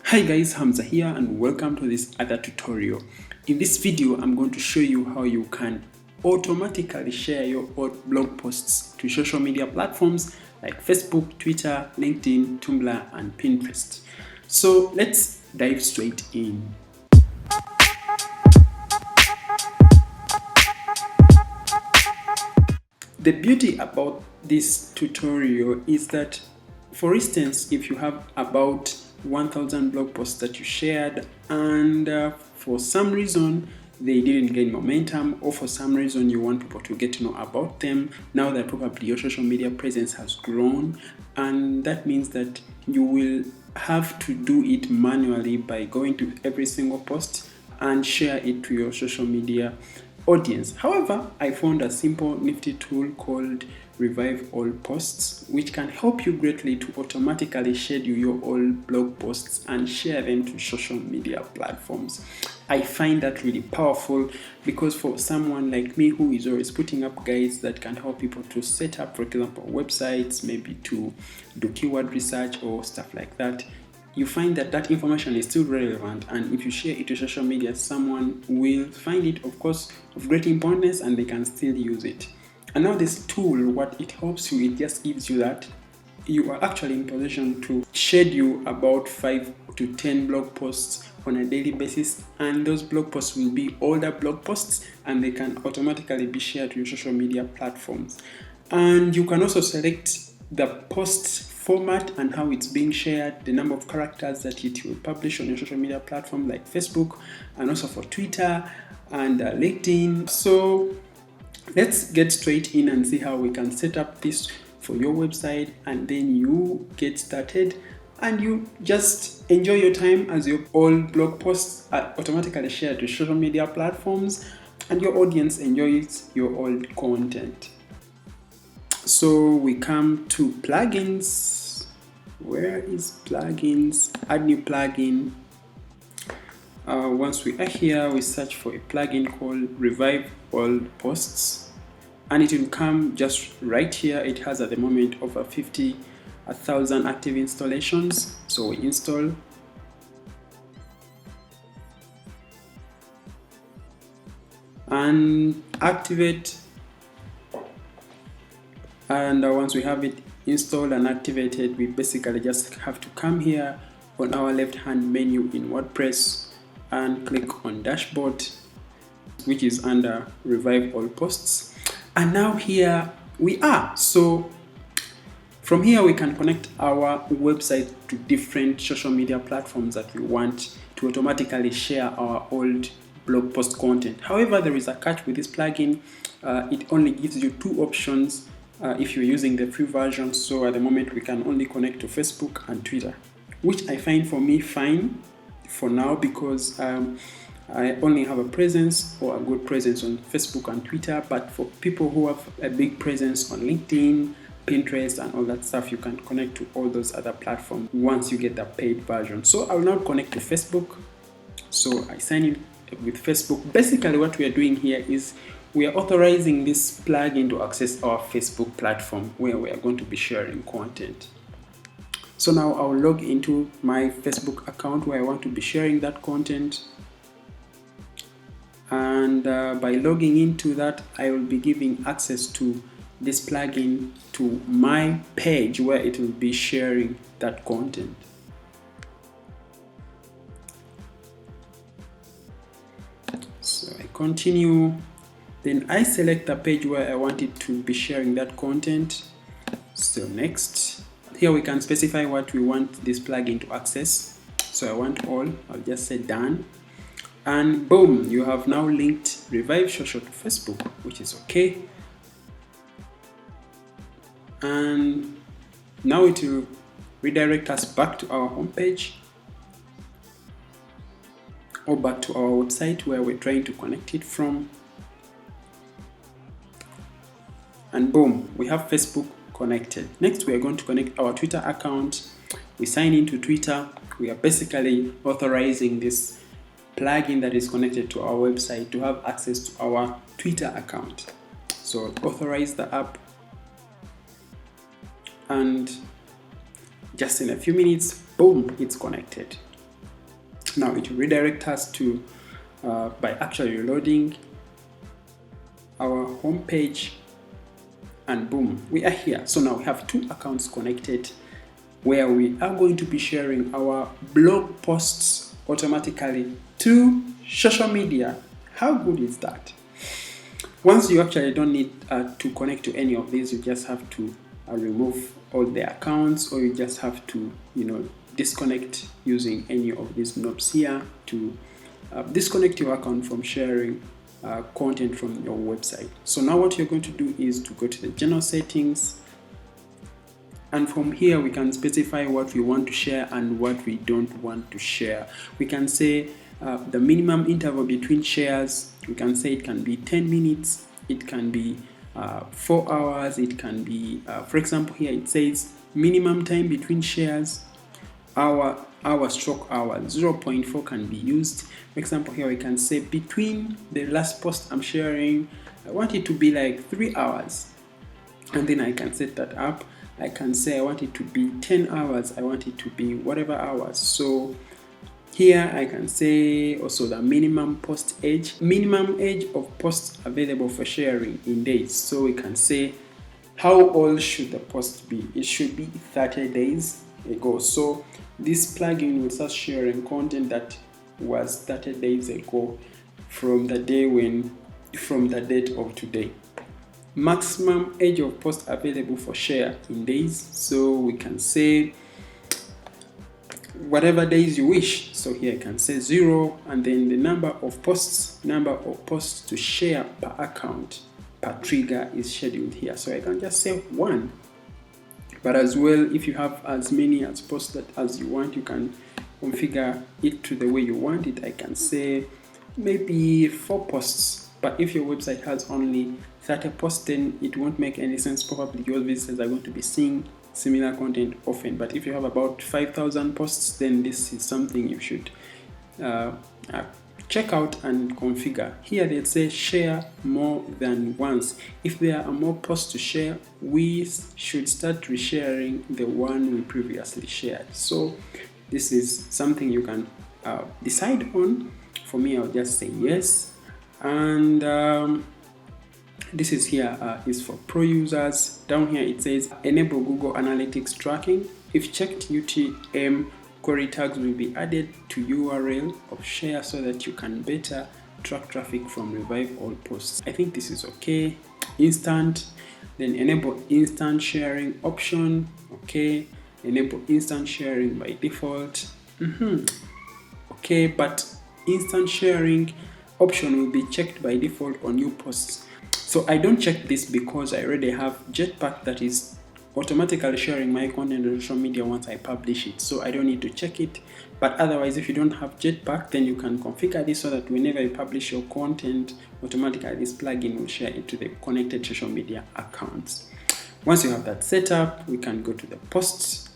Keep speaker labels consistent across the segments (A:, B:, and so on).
A: Hi guys, Hamza here and welcome to this other tutorial. In this video, I'm going to show you how you can automatically share your old blog posts to social media platforms like Facebook, Twitter, LinkedIn, Tumblr, and Pinterest. So let's dive straight in. The beauty about this tutorial is that, for instance, if you have about 1000 blog posts that you shared and for some reason they didn't gain momentum, or for some reason you want people to get to know about them, now that probably your social media presence has grown, and that means that you will have to do it manually by going to every single post and share it to your social media audience. However, I found a simple nifty tool called Revive All Posts, which can help you greatly to automatically schedule your old blog posts and share them to social media platforms. I find that really powerful because for someone like me who is always putting up guides that can help people to set up, for example, websites, maybe to do keyword research or stuff like that, you find that that information is still relevant, and if you share it to social media, someone will find it, of course, of great importance, and they can still use it. And now this tool, what it helps you, it just gives you that you are actually in position to schedule about 5 to 10 blog posts on a daily basis, and those blog posts will be older blog posts and they can automatically be shared to your social media platforms. And you can also select the post format and how it's being shared, the number of characters that it will publish on your social media platform like Facebook, and also for Twitter and LinkedIn. So let's get straight in and see how we can set up this for your website, and then you get started and you just enjoy your time as your old blog posts are automatically shared to social media platforms and your audience enjoys your old content. So we come to plugins. Where is plugins? Add new plugin. Once we are here, we search for a plugin called Revive All Posts, and it will come just right here. It has at the moment over 50,000 active installations. So we install. And activate. And once we have it installed and activated, we basically just have to come here on our left hand menu in WordPress and click on dashboard, which is under Revive All Posts. And now here we are. So from here we can connect our website to different social media platforms that we want to automatically share our old blog post content. However, there is a catch with this plugin. It only gives you two options if you're using the free version. So at the moment we can only connect to Facebook and Twitter, which I find for me fine for now, because I only have a presence or a good presence on Facebook and Twitter. But for people who have a big presence on LinkedIn, Pinterest, and all that stuff, you can connect to all those other platforms once you get the paid version. So I will now connect to Facebook. So I sign in with Facebook. Basically what we are doing here is we are authorizing this plugin to access our Facebook platform where we are going to be sharing content. So now I'll log into my Facebook account where I want to be sharing that content. And by logging into that, I will be giving access to this plugin to my page where it will be sharing that content. So I continue. Then I select the page where I want it to be sharing that content. So next, here we can specify what we want this plugin to access. So I want all. I'll just say done. And boom, you have now linked Revive Social to Facebook, which is okay. And now it will redirect us back to our homepage or back to our website where we're trying to connect it from. And boom, we have Facebook connected. Next, we are going to connect our Twitter account. We sign into Twitter. We are basically authorizing this plugin that is connected to our website to have access to our Twitter account. So authorize the app, and just in a few minutes, boom, it's connected. Now it will redirect us to by actually loading our home page, and boom, we are here. So now we have 2 accounts connected where we are going to be sharing our blog posts automatically to social media. How good is that? Once you actually don't need to connect to any of these, you just have to remove all the accounts, or you just have to disconnect using any of these knobs here to disconnect your account from sharing content from your website. So now what you're going to do is to go to the general settings, and from here we can specify what we want to share and what we don't want to share. We can say the minimum interval between shares. We can say it can be 10 minutes, it can be 4 hours, it can be for example here it says minimum time between shares, hour stroke hour, 0.4 can be used. For example here we can say between the last post I'm sharing, I want it to be like 3 hours, and then I can set that up. I can say I want it to be 10 hours, I want it to be whatever hours. So here I can say also the minimum age of posts available for sharing in days. So we can say how old should the post be? It should be 30 days ago. So this plugin will start sharing content that was 30 days ago from the date of today. Maximum age of post available for share in days. So we can say whatever days you wish. So here I can say 0, and then the number of posts to share per account per trigger is scheduled here. So I can just say 1. But as well, if you have as many as posts as you want, you can configure it to the way you want it. I can say maybe 4 posts. But if your website has only 30 posts, then it won't make any sense. Probably your visitors are going to be seeing similar content often. But if you have about 5,000 posts, then this is something you should check out and configure. Here they say share more than once. If there are more posts to share, we should start resharing the one we previously shared. So this is something you can decide on. For me, I'll just say yes. And this is here is for pro users. Down here it says enable Google Analytics tracking. If checked, UTM query tags will be added to URL of share so that you can better track traffic from revive all posts. I think this is okay. Instant, then enable instant sharing option. Okay, enable instant sharing by default. Okay, but instant sharing option will be checked by default on new posts. So I don't check this because I already have Jetpack that is automatically sharing my content on social media once I publish it. So I don't need to check it. But otherwise, if you don't have Jetpack, then you can configure this so that whenever you publish your content, automatically this plugin will share it to the connected social media accounts. Once you have that set up, we can go to the posts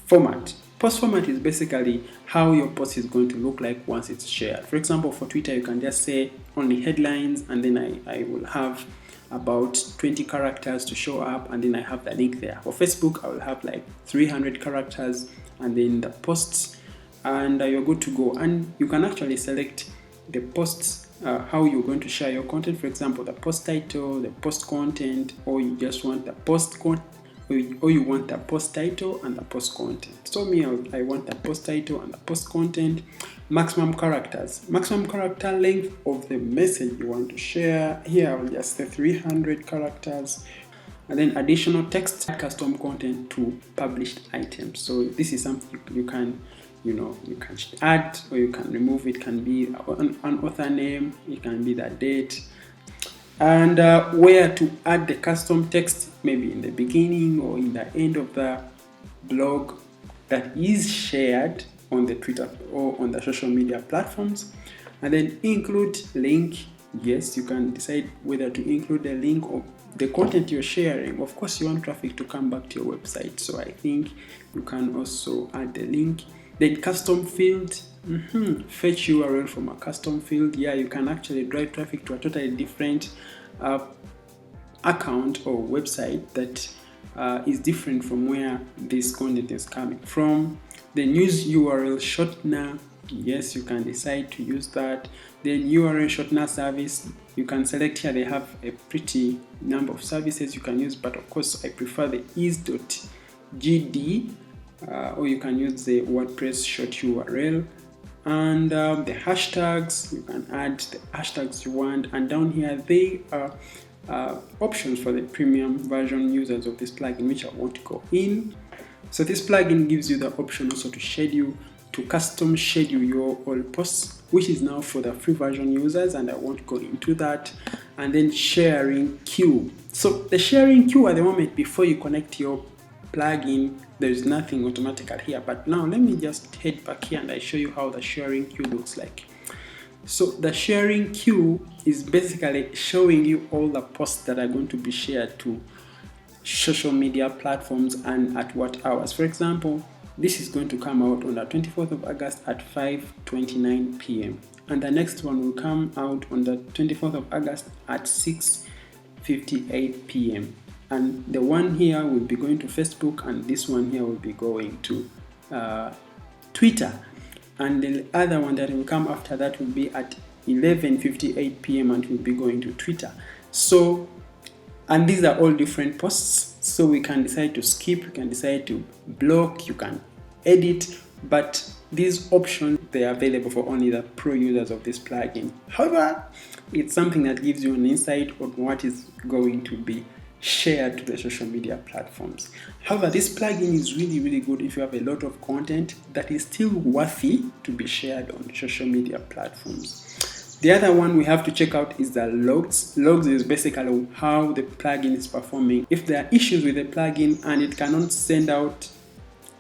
A: format. Post format is basically how your post is going to look like once it's shared. For example, for Twitter, you can just say only headlines, and then I will have about 20 characters to show up, and then I have the link there. For Facebook, I will have like 300 characters and then the posts, and you're good to go. And you can actually select the posts, how you're going to share your content. For example, the post title, the post content, or you just want the post content, or you want the post title and the post content. So me, I want the post title and the post content. Maximum characters, maximum character length of the message you want to share. Here I will just say 300 characters, and then additional text, custom content to published items. So this is something you can add or you can remove. It can be an author name, it can be the date, and where to add the custom text, maybe in the beginning or in the end of the blog that is shared on the Twitter or on the social media platforms. And then include link. Yes, you can decide whether to include the link of the content you're sharing. Of course, you want traffic to come back to your website, so I think you can also add the link. Then custom field, fetch URL from a custom field. Yeah, you can actually drive traffic to a totally different account or website that is different from where this content is coming from. Then use URL shortener. Yes, you can decide to use that. Then URL shortener service, you can select here. They have a pretty number of services you can use, but of course I prefer the ease.gd, or you can use the WordPress short URL. And the hashtags, you can add the hashtags you want, and down here they are options for the premium version users of this plugin, which I won't go in. So this plugin gives you the option also to custom schedule your all posts, which is now for the free version users, and I won't go into that. And then sharing queue. So the sharing queue at the moment, before you connect your plugin, there's nothing automatically here, but now let me just head back here and I show you how the sharing queue looks like. So the sharing queue is basically showing you all the posts that are going to be shared to social media platforms and at what hours. For example, this is going to come out on the 24th of August at 5:29 p.m. and the next one will come out on the 24th of August at 6:58 p.m. and the one here will be going to Facebook, and this one here will be going to Twitter, and the other one that will come after that will be at 11:58 p.m. and will be going to Twitter. So, and these are all different posts, so we can decide to skip, you can decide to block, you can edit, but these options, they are available for only the pro users of this plugin. However, it's something that gives you an insight on what is going to be shared to the social media platforms. However, this plugin is really good if you have a lot of content that is still worthy to be shared on social media platforms. The other one we have to check out is the logs. Logs is basically how the plugin is performing. If there are issues with the plugin and it cannot send out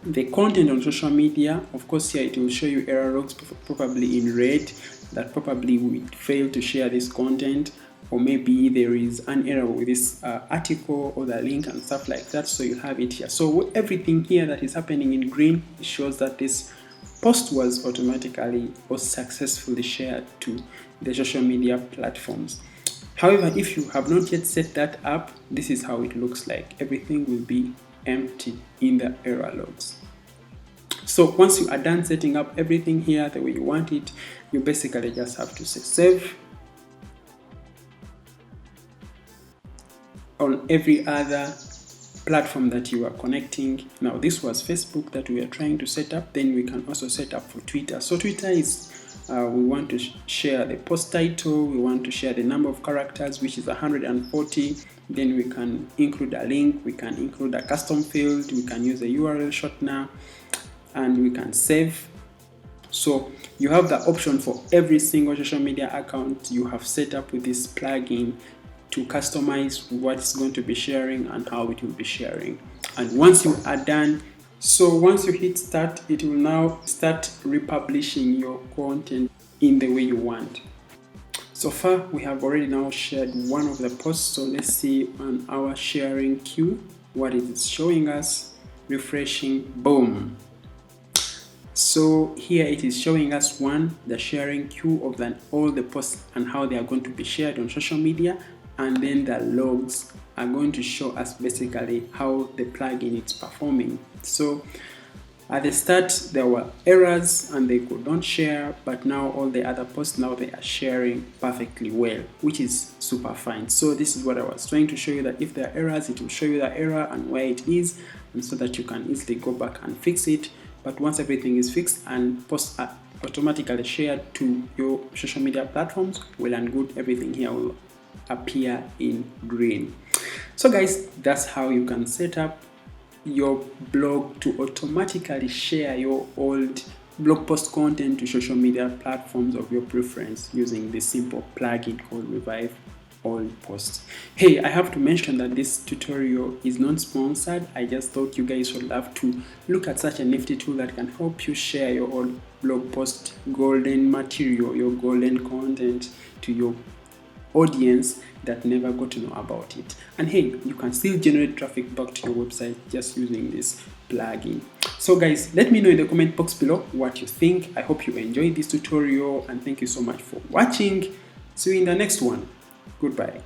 A: the content on social media, of course here it will show you error logs, probably in red, that probably we failed to share this content, or maybe there is an error with this article or the link and stuff like that. So you have it here. So everything here that is happening in green, it shows that this post was automatically or successfully shared to the social media platforms. However, if you have not yet set that up, this is how it looks like. Everything will be empty in the error logs. So once you are done setting up everything here the way you want it, you basically just have to say save. On every other platform that you are connecting. Now this was Facebook that we are trying to set up, then we can also set up for Twitter. So Twitter is we want to share the post title, we want to share the number of characters, which is 140. Then we can include a link, we can include a custom field, we can use a URL shortener, and we can save. So you have the option for every single social media account you have set up with this plugin to customize what it's going to be sharing and how it will be sharing. And once you are done, so once you hit start, it will now start republishing your content in the way you want. So far, we have already now shared one of the posts. So let's see on our sharing queue what it is showing us. Refreshing, boom. So here it is showing us the sharing queue of all the posts and how they are going to be shared on social media. And then the logs are going to show us basically how the plugin is performing. So at the start there were errors and they could not share, but now all the other posts, now they are sharing perfectly well, which is super fine. So this is what I was trying to show you, that if there are errors, it will show you the error and where it is, and so that you can easily go back and fix it. But once everything is fixed and posts are automatically shared to your social media platforms, well and good, everything here will appear in green. So guys, that's how you can set up your blog to automatically share your old blog post content to social media platforms of your preference using this simple plugin called Revive All Posts. Hey, I have to mention that this tutorial is not sponsored. I just thought you guys would love to look at such a nifty tool that can help you share your old blog post golden material, your golden content to your audience that never got to know about it. And hey, you can still generate traffic back to your website just using this plugin. So guys, let me know in the comment box below what you think. I hope you enjoyed this tutorial, and thank you so much for watching. See you in the next one. Goodbye.